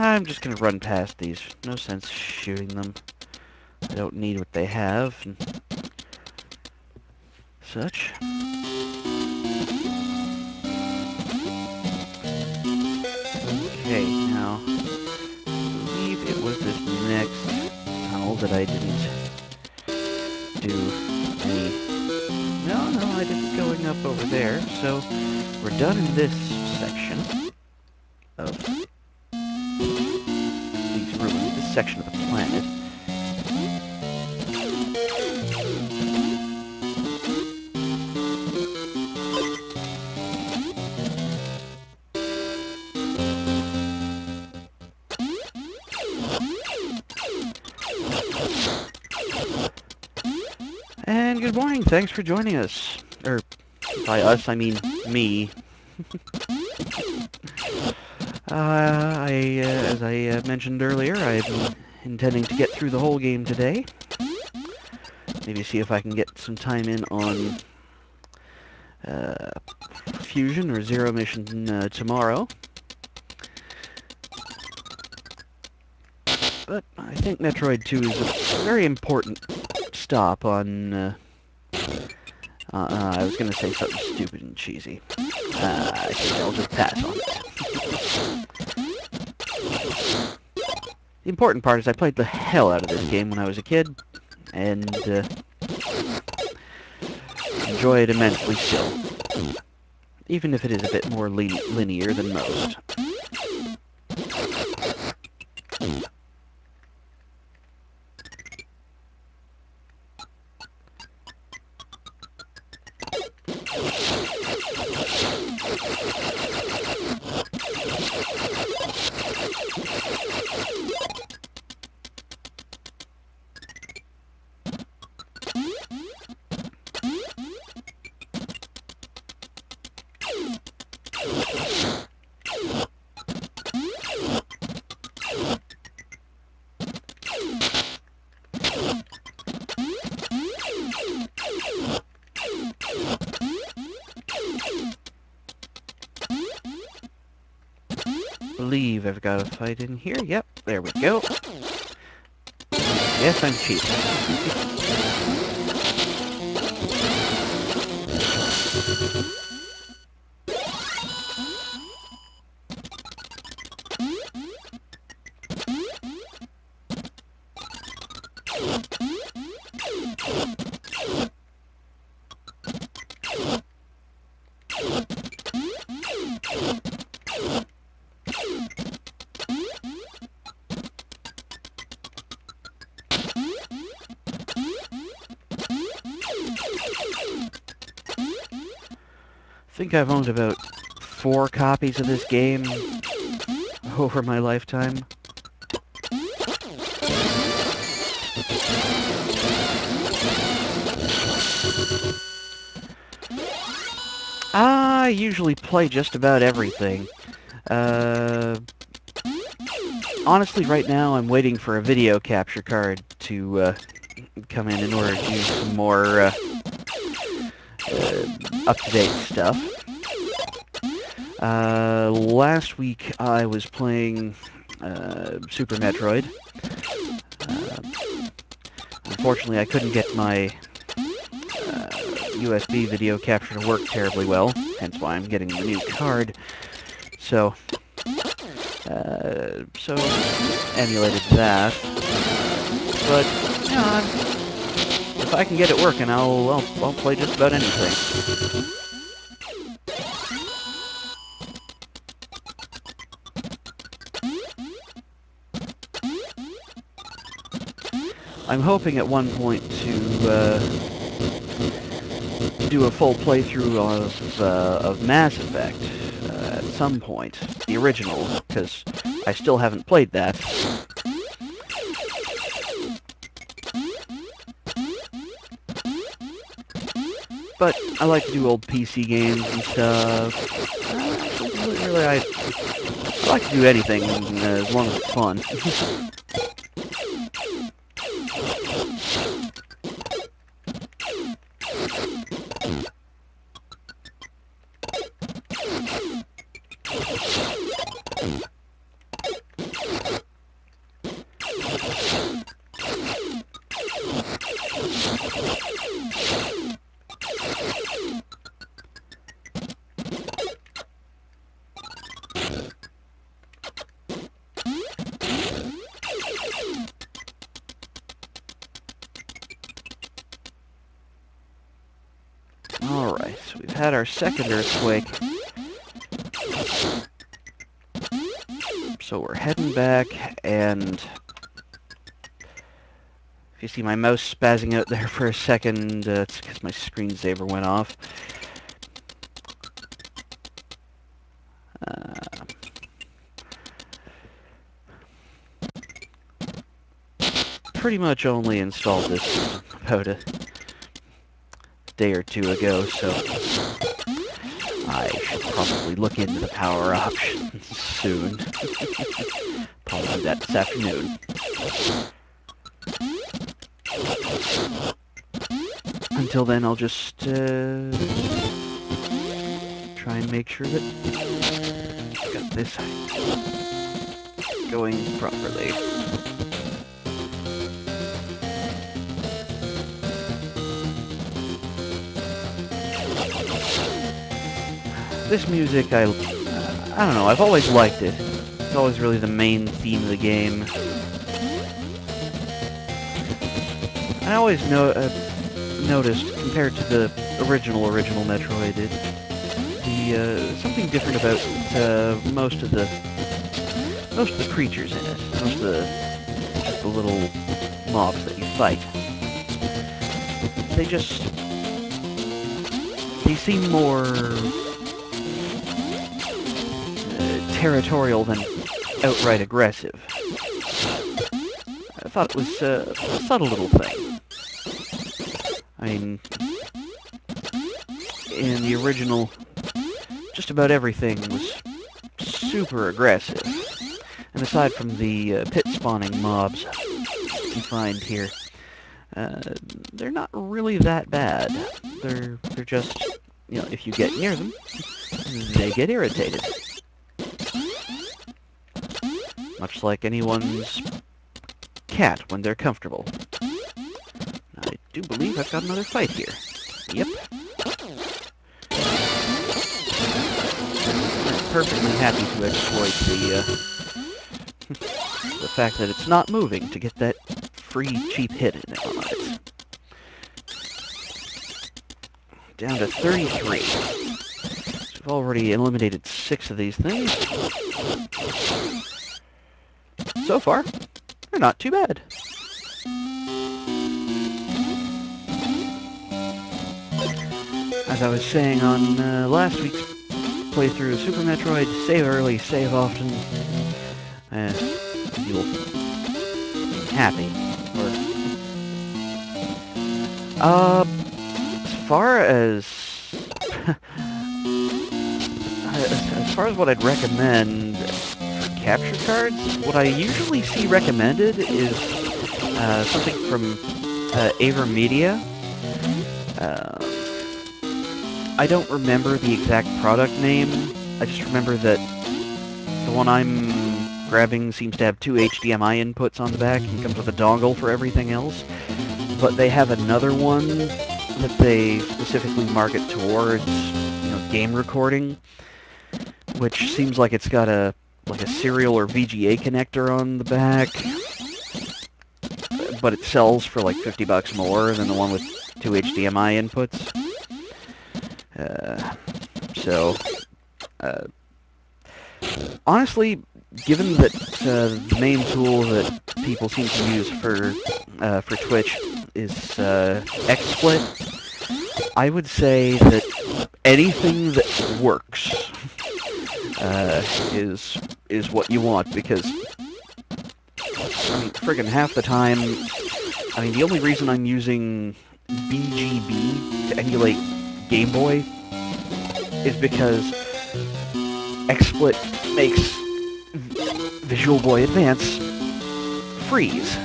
I'm just gonna run past these. No sense shooting them. I don't need what they have and such. Okay, now, I believe it was this next tunnel that I didn't do any... No, I didn't going up over there, so we're done in this section of this section of the planet. And good morning, thanks for joining us. Or, by us, I mean me. As I mentioned earlier, I'm intending to get through the whole game today. Maybe see if I can get some time in on Fusion or Zero Mission tomorrow. But I think Metroid II is a very important stop on... I was going to say something stupid and cheesy. I think I'll just pass on it. The important part is I played the hell out of this game when I was a kid, and enjoy it immensely still. Even if it is a bit more linear than most. I believe I've got a fight in here. Yep, there we go. Yes, I'm cheap. I think I've owned about 4 copies of this game over my lifetime. I usually play just about everything. Honestly, right now I'm waiting for a video capture card to come in order to do some more up-to-date stuff. Last week I was playing Super Metroid. Unfortunately, I couldn't get my USB video capture to work terribly well, hence why I'm getting the new card. So emulated that. But yeah, if I can get it working, I'll play just about anything. I'm hoping at one point to do a full playthrough of Mass Effect at some point, the original, because I still haven't played that. But I like to do old PC games and stuff. Really, I like to do anything as long as it's fun. Alright, so we've had our second earthquake. So we're heading back, and if you see my mouse spazzing out there for a second, it's because my screensaver went off. Pretty much only installed this about a day or two ago, so I should probably look into the power options soon. Probably do that this afternoon. Until then, I'll just try and make sure that I've got this going properly. This music, I don't know, I've always liked it. It's always really the main theme of the game. I always noticed, compared to the original Metroid, something different about most of the creatures in it, most of the little mobs that you fight. They seem more territorial than outright aggressive. I thought it was a subtle little thing. I mean, in the original, just about everything was super aggressive. And aside from the pit spawning mobs you find here, they're not really that bad. They're just, you know, if you get near them, they get irritated. Much like anyone's cat when they're comfortable. I do believe I've got another fight here. Yep. I'm perfectly happy to exploit the fact that it's not moving to get that free cheap hit in it on it. Down to 33. So we've already eliminated 6 of these things. So far, they're not too bad. As I was saying on last week's playthrough of Super Metroid, save early, save often, you'll be happy. As far as what I'd recommend for capture cards, what I usually see recommended is something from Media. I don't remember the exact product name. I just remember that the one I'm grabbing seems to have 2 HDMI inputs on the back and comes with a dongle for everything else. But they have another one that they specifically market towards, you know, game recording, which seems like it's got a serial or VGA connector on the back, but it sells for like $50 more than the one with 2 HDMI inputs. Honestly, given that the main tool that people seem to use for Twitch is XSplit, I would say that anything that works is what you want, because I mean, friggin' half the time, I mean, the only reason I'm using BGB to emulate Game Boy is because XSplit makes Visual Boy Advance freeze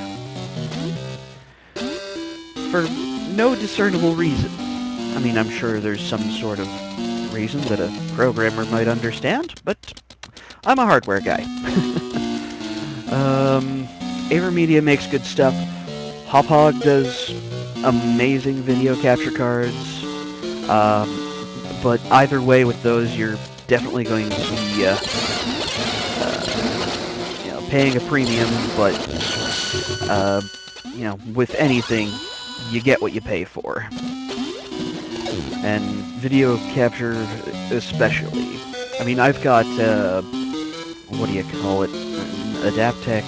for no discernible reason. I mean, I'm sure there's some sort of reason that a programmer might understand, but I'm a hardware guy. Media makes good stuff. Hop Hog does amazing video capture cards, but either way with those, you're definitely going to be paying a premium, but with anything, you get what you pay for. And video capture especially. I mean, I've got, what do you call it, an Adaptec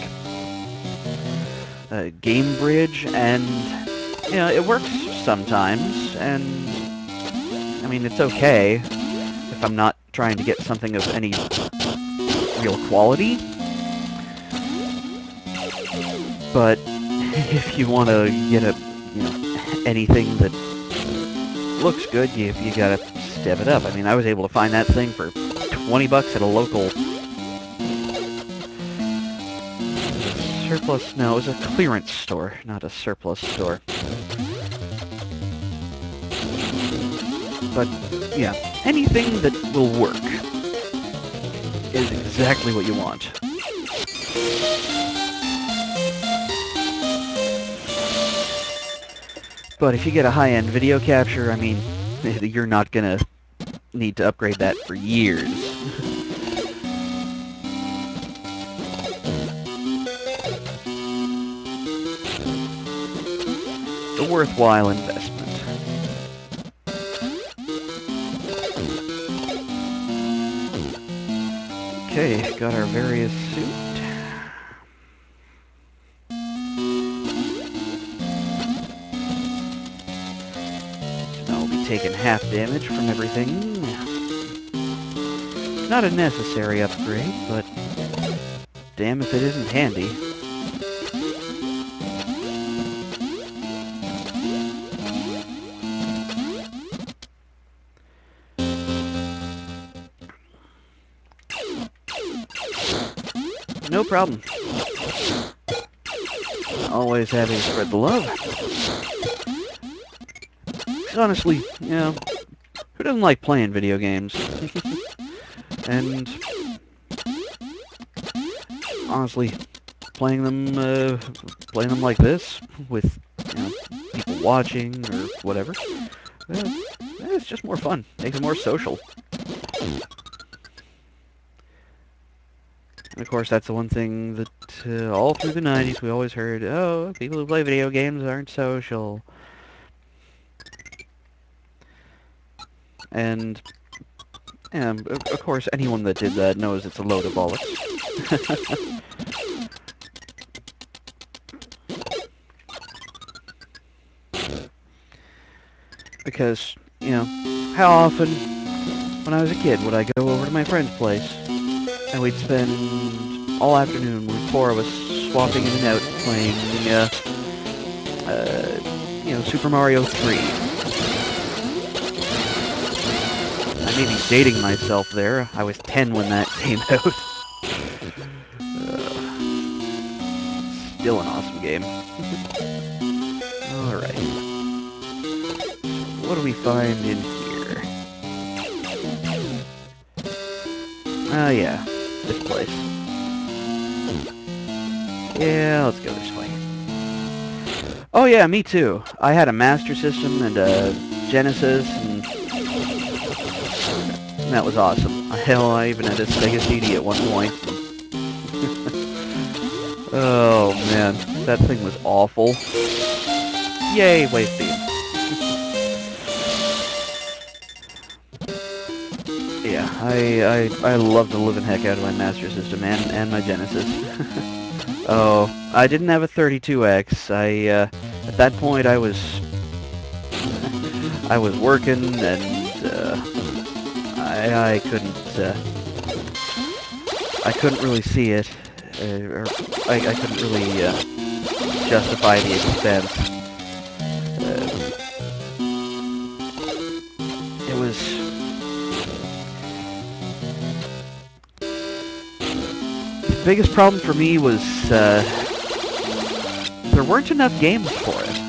game bridge, and, it works sometimes, and, I mean, it's okay if I'm not trying to get something of any real quality. But if you want to get anything that looks good, you gotta step it up. I mean, I was able to find that thing for 20 bucks at a local surplus. No, it was a clearance store, not a surplus store. But yeah, anything that will work is exactly what you want. But if you get a high-end video capture, I mean, you're not gonna need to upgrade that for years. It's a worthwhile investment. Okay, got our various suit. Taking half damage from everything. Not a necessary upgrade, but damn if it isn't handy. No problem. Always happy to spread the love. Honestly, who doesn't like playing video games? And honestly, playing them like this with people watching or whatever, it's just more fun. Makes it more social. And of course, that's the one thing that all through the 90s we always heard: oh, people who play video games aren't social. And of course, anyone that did that knows it's a load of bollocks. Because, how often when I was a kid would I go over to my friend's place and we'd spend all afternoon with four of us swapping in and out playing Super Mario 3. I may be dating myself there. I was 10 when that came out. Still an awesome game. Alright. What do we find in here? Oh yeah, this place. Yeah, let's go this way. Oh yeah, me too. I had a Master System and a Genesis, and that was awesome. Hell, I even had a Sega CD at one point. Oh man, that thing was awful. Yay, wave beam. Yeah, I love the living heck out of my Master System and my Genesis. Oh, I didn't have a 32X. At that point I was working, and I couldn't really see it, or I couldn't really justify the expense. It was the biggest problem for me was there weren't enough games for it.